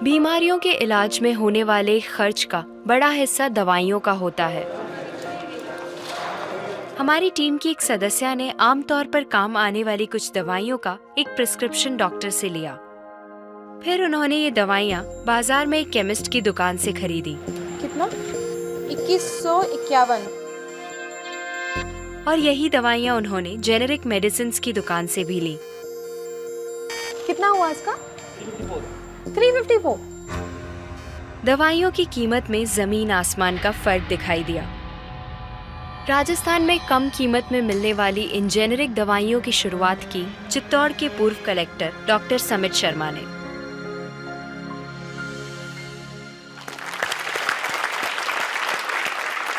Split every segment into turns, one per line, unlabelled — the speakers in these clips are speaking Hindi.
बीमारियों के इलाज में होने वाले खर्च का बड़ा हिस्सा दवाइयों का होता है। हमारी टीम की एक सदस्य ने आमतौर पर काम आने वाली कुछ दवाइयों का एक प्रिस्क्रिप्शन डॉक्टर से लिया। फिर उन्होंने ये दवाइयाँ बाजार में एक केमिस्ट की दुकान से खरीदी।
कितना? 2151।
और यही दवाइयाँ उन्होंने जेनेरिक मेडिसिन्स की दुकान से भी ली।
कितना हुआ इसका? 354।
दवाइयों की कीमत में जमीन आसमान का फर्क दिखाई दिया। राजस्थान में कम कीमत में मिलने वाली इन जेनेरिक दवाइयों की शुरुआत की चित्तौड़ के पूर्व कलेक्टर डॉक्टर समित शर्मा ने।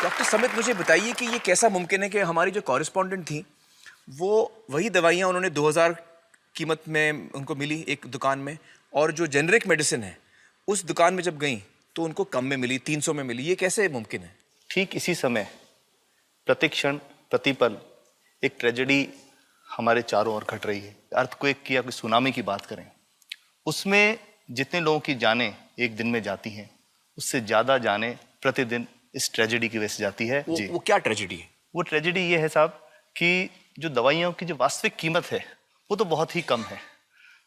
डॉक्टर समित, मुझे बताइए कि ये कैसा मुमकिन है कि हमारी जो कॉरेस्पॉन्डेंट थी वो वही दवाइयाँ उन्होंने 2000 कीमत में उनको मिली एक दुकान में, और जो जेनरिक मेडिसिन है उस दुकान में जब गई तो उनको कम में मिली, 300 में मिली। ये कैसे मुमकिन है?
ठीक इसी समय प्रतिक्षण प्रतिपल एक ट्रेजेडी हमारे चारों ओर घट रही है। अर्थक्वेक की या कोई सुनामी की बात करें, उसमें जितने लोगों की जानें एक दिन में जाती हैं, उससे ज़्यादा जानें प्रतिदिन इस ट्रेजेडी की वजह से जाती है।
वो क्या ट्रेजेडी है?
वो ट्रेजेडी ये है साहब कि जो दवाइयों की जो वास्तविक कीमत है वो तो बहुत ही कम है,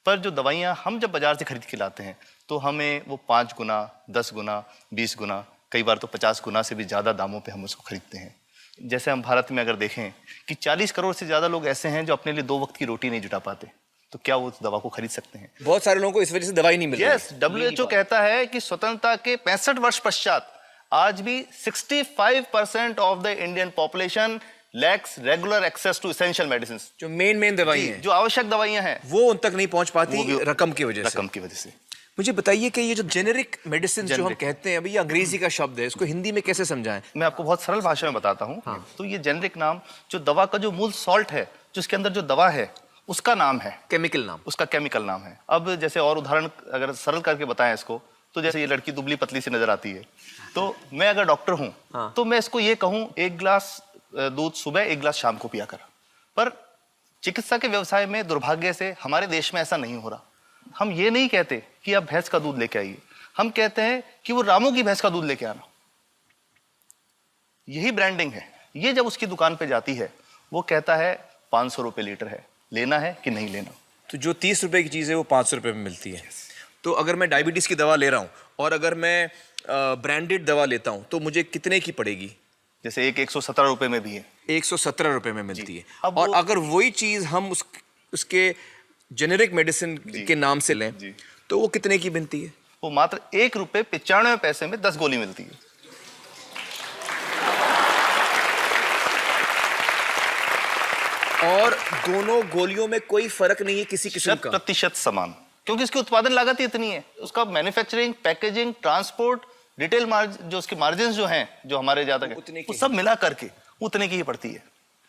पर जो दवाइयाँ हम जब बाजार से खरीद के लाते हैं तो हमें वो 5 गुना, 10 गुना, 20 गुना, कई बार तो 50 गुना से भी ज़्यादा दामों पे हम उसको खरीदते हैं। जैसे हम भारत में अगर देखें कि 40 करोड़ से ज़्यादा लोग ऐसे हैं जो अपने लिए 2 वक्त की रोटी नहीं जुटा पाते, तो क्या वो उस दवा को खरीद सकते हैं?
बहुत सारे लोगों को इस वजह से दवाई नहीं मिल रही।
यस, WHO कहता है कि स्वतंत्रता के 65 वर्ष पश्चात आज भी 65% of the Indian population lacks regular access to essential medicine.
जो मेन दवाई हैं,
जो आवश्यक दवाइयां हैं,
वो उन तक नहीं पहुंच पाती रकम की वजह से। मुझे बताइए कि ये जो जेनेरिक मेडिसिन जो हम कहते हैं, अभी ये अंग्रेजी का शब्द है, इसको हिंदी में कैसे समझाएं?
मैं आपको बहुत सरल भाषा में बताता हूँ।
हाँ।
तो ये जेनेरिक नाम जो दवा का जो मूल सॉल्ट है, जो इसके अंदर जो दवा है उसका नाम है,
केमिकल नाम,
उसका केमिकल नाम है। अब जैसे और उदाहरण अगर सरल करके बताएं इसको, तो जैसे ये लड़की दुबली पतली सी नजर आती है, तो मैं अगर डॉक्टर हूँ
हाँ।
तो मैं इसको ये कहूँ 1 गिलास दूध सुबह 1 गिलास शाम को पिया कर। पर चिकित्सा के व्यवसाय में दुर्भाग्य से हमारे देश में ऐसा नहीं हो रहा। हम ये नहीं कहते कि आप भैंस का दूध लेके आइए, हम कहते हैं कि वो रामू की भैंस का दूध लेके आना। यही ब्रांडिंग है। ये जब उसकी दुकान पे जाती है, वो कहता है 500 रुपए लीटर है, लेना है कि नहीं लेना।
तो जो 30 रुपए की चीज़ है वो 500 रुपए में मिलती है। तो अगर मैं डायबिटीज़ की दवा ले रहा हूँ और अगर मैं ब्रांडेड दवा लेता हूँ तो मुझे कितने की पड़ेगी?
जैसे एक 117 रुपए में भी है,
117 रुपए में मिलती है।
अब
और अगर वही चीज़ हम उसके जेनेरिक मेडिसिन के नाम से लें तो वो कितने की बनती है?
वो मात्र 1 रुपए 95 पैसे में 10 गोली मिलती है।
और दोनों गोलियों में कोई फर्क नहीं है किसी किस्म का?
100% समान, क्योंकि इसकी उत्पादन लागत ही इतनी है। उसका manufacturing, packaging, transport, retail margin, जो उसके मार्जिन जो हैं, जो हमारे ज्यादा वो सब मिला करके उतने की ही पड़ती है।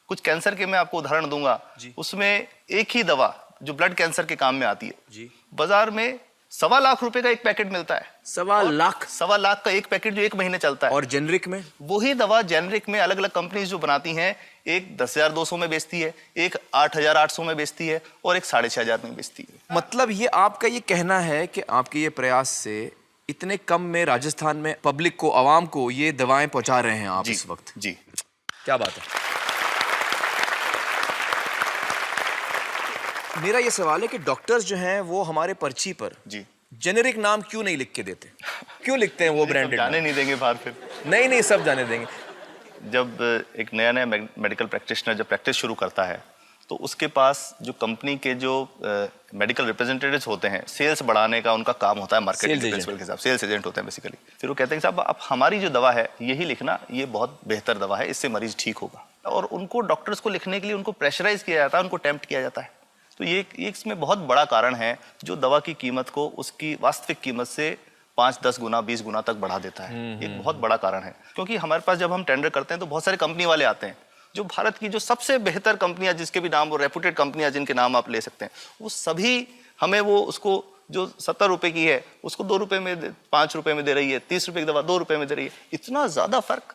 कुछ कैंसर के मैं आपको उदाहरण दूंगा, उसमें एक ही दवा जो ब्लड कैंसर के काम में आती है, बाजार में 1.25 लाख रुपए का एक पैकेट मिलता है। 1.25 लाख का एक पैकेट जो 1 महीने चलता है।
और जेनरिक में
वही दवा जेनरिक में अलग अलग कंपनीज जो बनाती हैं, एक 10,200 में बेचती है, एक 8,800 में बेचती है और एक 6,500 में बेचती है।
मतलब ये आपका ये कहना है कि आपके ये प्रयास से इतने कम में राजस्थान में पब्लिक को, आवाम को ये दवाएं पहुंचा रहे हैं आप इस वक्त?
जी,
क्या बात है। मेरा ये सवाल है कि डॉक्टर्स जो हैं वो हमारे पर्ची पर
जी
जेनेरिक नाम क्यों नहीं लिख के देते? क्यों लिखते हैं वो ब्रांडेड?
जाने नहीं देंगे बाहर फिर?
नहीं, सब जाने देंगे।
जब एक नया मेडिकल प्रैक्टिशनर जब प्रैक्टिस शुरू करता है, तो उसके पास जो कंपनी के जो मेडिकल रिप्रेजेंटेटिव्स होते हैं, सेल्स बढ़ाने का उनका काम होता है, मार्केटिंग प्रिंसिपल के हिसाब से सेल्स एजेंट होते हैं बेसिकली। फिर वो कहते हैं कि साहब आप हमारी जो दवा है यही लिखना, ये बहुत बेहतर दवा है, इससे मरीज ठीक होगा। और उनको डॉक्टर्स को लिखने के लिए उनको प्रेशराइज किया जाता है, उनको टेम्प्ट किया जाता है। तो ये इसमें बहुत बड़ा कारण है जो दवा की कीमत को उसकी वास्तविक कीमत से 5, 10 गुना, 20 गुना तक बढ़ा देता है। एक बहुत बड़ा कारण है, क्योंकि हमारे पास जब हम टेंडर करते हैं तो बहुत सारे कंपनी वाले आते हैं, जो भारत की जो सबसे बेहतर कंपनियां, जिसके भी नाम वो रेपुटेड कंपनियां जिनके नाम आप ले सकते हैं, वो सभी हमें वो उसको जो 70 रुपए की है उसको 2 रुपए में, 5 रुपए में दे रही है, 30 रुपए की दवा 2 रुपए में दे रही है। इतना ज्यादा फर्क।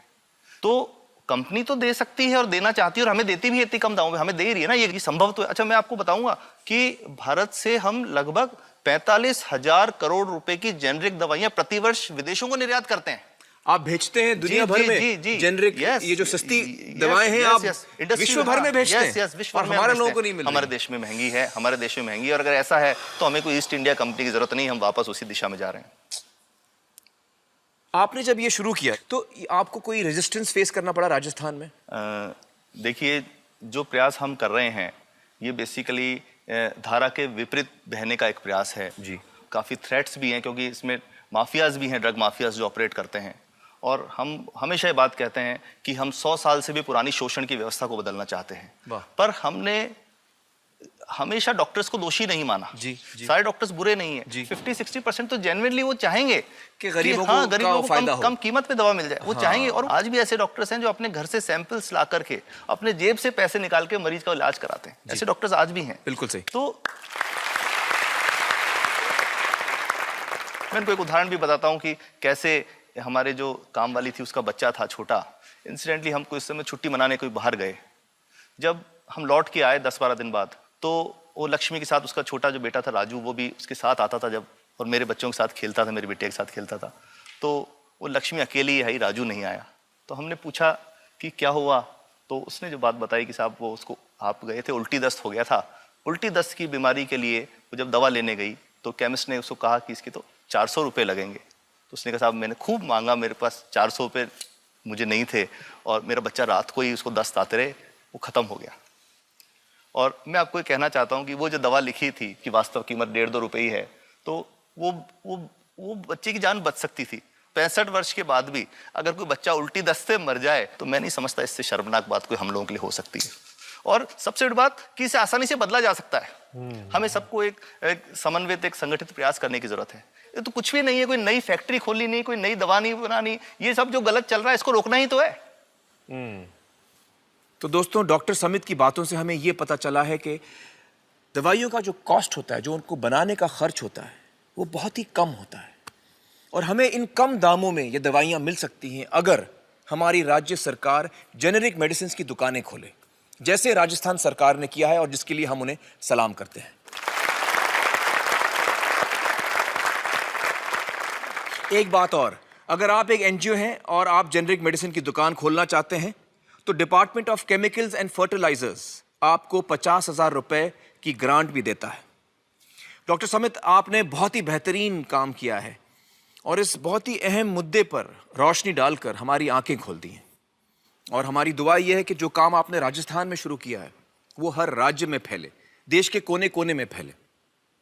तो कंपनी तो दे सकती है और देना चाहती है और हमें देती भी है इतनी कम दामों में, हमें दे रही है ना, ये संभव तो है। अच्छा, मैं आपको बताऊंगा कि भारत से हम लगभग 45,000 करोड़ रुपए की जेनरिक दवाइयां प्रतिवर्ष विदेशों को निर्यात करते हैं।
आप भेजते हैं दुनिया भर में जेनरिक, ये जो सस्ती दवाएं हैं आप विश्व भर में भेजते हैं, और हमारे लोगों को नहीं मिल रही।
हमारे देश में महंगी है, हमारे देश में महंगी है, और अगर ऐसा है तो हमें कोई ईस्ट इंडिया कंपनी की जरूरत नहीं, हम वापस उसी दिशा में जा रहे हैं।
आपने जब ये शुरू किया तो आपको कोई रेजिस्टेंस फेस करना पड़ा राजस्थान में?
देखिए, जो प्रयास हम कर रहे हैं ये बेसिकली धारा के विपरीत बहने का एक प्रयास है
जी।
काफ़ी थ्रेट्स भी हैं, क्योंकि इसमें माफियाज भी हैं, ड्रग माफियाज जो ऑपरेट करते हैं। और हम हमेशा ये बात कहते हैं कि हम 100 साल से भी पुरानी शोषण की व्यवस्था को बदलना चाहते हैं, पर हमने हमेशा डॉक्टर्स को दोषी नहीं माना।
जी।
सारे डॉक्टर्स बुरे नहीं है, 50-60% तो जेन्युइनली वो चाहेंगे
कि गरीबों
को कम कीमत पे दवा मिल जाए, वो चाहेंगे। और आज भी ऐसे डॉक्टर्स हैं जो अपने घर से सैंपल्स ला करके अपने जेब से पैसे निकाल के मरीज का इलाज कराते हैं, ऐसे डॉक्टर्स आज भी हैं।
बिल्कुल सही।
तो मैं इनको एक उदाहरण भी बताता हूँ कि कैसे हमारे जो काम वाली थी उसका बच्चा था छोटा, इंसिडेंटली हमको इस समय छुट्टी मनाने कोई बाहर गए। जब हम लौट के आए 10-12 दिन बाद, तो वो लक्ष्मी के साथ उसका छोटा जो बेटा था राजू, वो भी उसके साथ आता था जब, और मेरे बच्चों के साथ खेलता था, मेरे बेटे के साथ खेलता था। तो वो लक्ष्मी अकेली ही आई, राजू नहीं आया। तो हमने पूछा कि क्या हुआ, तो उसने जो बात बताई कि साहब वो उसको, आप गए थे, उल्टी दस्त हो गया था। उल्टी दस्त की बीमारी के लिए वो जब दवा लेने गई तो केमिस्ट ने उसको कहा कि इसके तो 400 रुपये लगेंगे। तो उसने कहा साहब मैंने खूब मांगा, मेरे पास 400 रुपये मुझे नहीं थे, और मेरा बच्चा रात को ही उसको दस्त आते रहे, वो ख़त्म हो गया। और मैं आपको ये कहना चाहता हूँ कि वो जो दवा लिखी थी कि वास्तव कीमत 1.5-2 रुपये ही है, तो वो बच्चे की जान बच सकती थी। 65 वर्ष के बाद भी अगर कोई बच्चा उल्टी दस्त से मर जाए तो मैं नहीं समझता इससे शर्मनाक बात कोई हम लोगों के लिए हो सकती है। और सबसे बड़ी बात कि इसे आसानी से बदला जा सकता है। हमें सबको एक समन्वित, एक संगठित प्रयास करने की जरूरत है। ये तो कुछ भी नहीं है, कोई नई फैक्ट्री खोलनी नहीं, कोई नई दवा नहीं बनानी, ये सब जो गलत चल रहा है इसको रोकना ही तो है।
तो दोस्तों, डॉक्टर समित की बातों से हमें यह पता चला है कि दवाइयों का जो कॉस्ट होता है, जो उनको बनाने का खर्च होता है, वो बहुत ही कम होता है, और हमें इन कम दामों में ये दवाइयाँ मिल सकती हैं अगर हमारी राज्य सरकार जेनेरिक मेडिसिन की दुकानें खोले, जैसे राजस्थान सरकार ने किया है, और जिसके लिए हम उन्हें सलाम करते हैं। एक बात और, अगर आप एक एनजीओ हैं और आप जेनेरिक मेडिसिन की दुकान खोलना चाहते हैं तो department of chemicals and fertilizers आपको 50,000 रुपए की ग्रांट भी देता है। डॉक्टर समित, आपने बहुत ही बेहतरीन काम किया है और इस बहुत ही अहम मुद्दे पर रोशनी डालकर हमारी आंखें खोल दी हैं, और हमारी दुआ यह है कि जो काम आपने राजस्थान में शुरू किया है वो हर राज्य में फैले, देश के कोने कोने में फैले।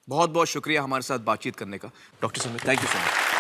बहुत बहुत शुक्रिया हमारे साथ बातचीत करने का doctor Samit, thank you so much.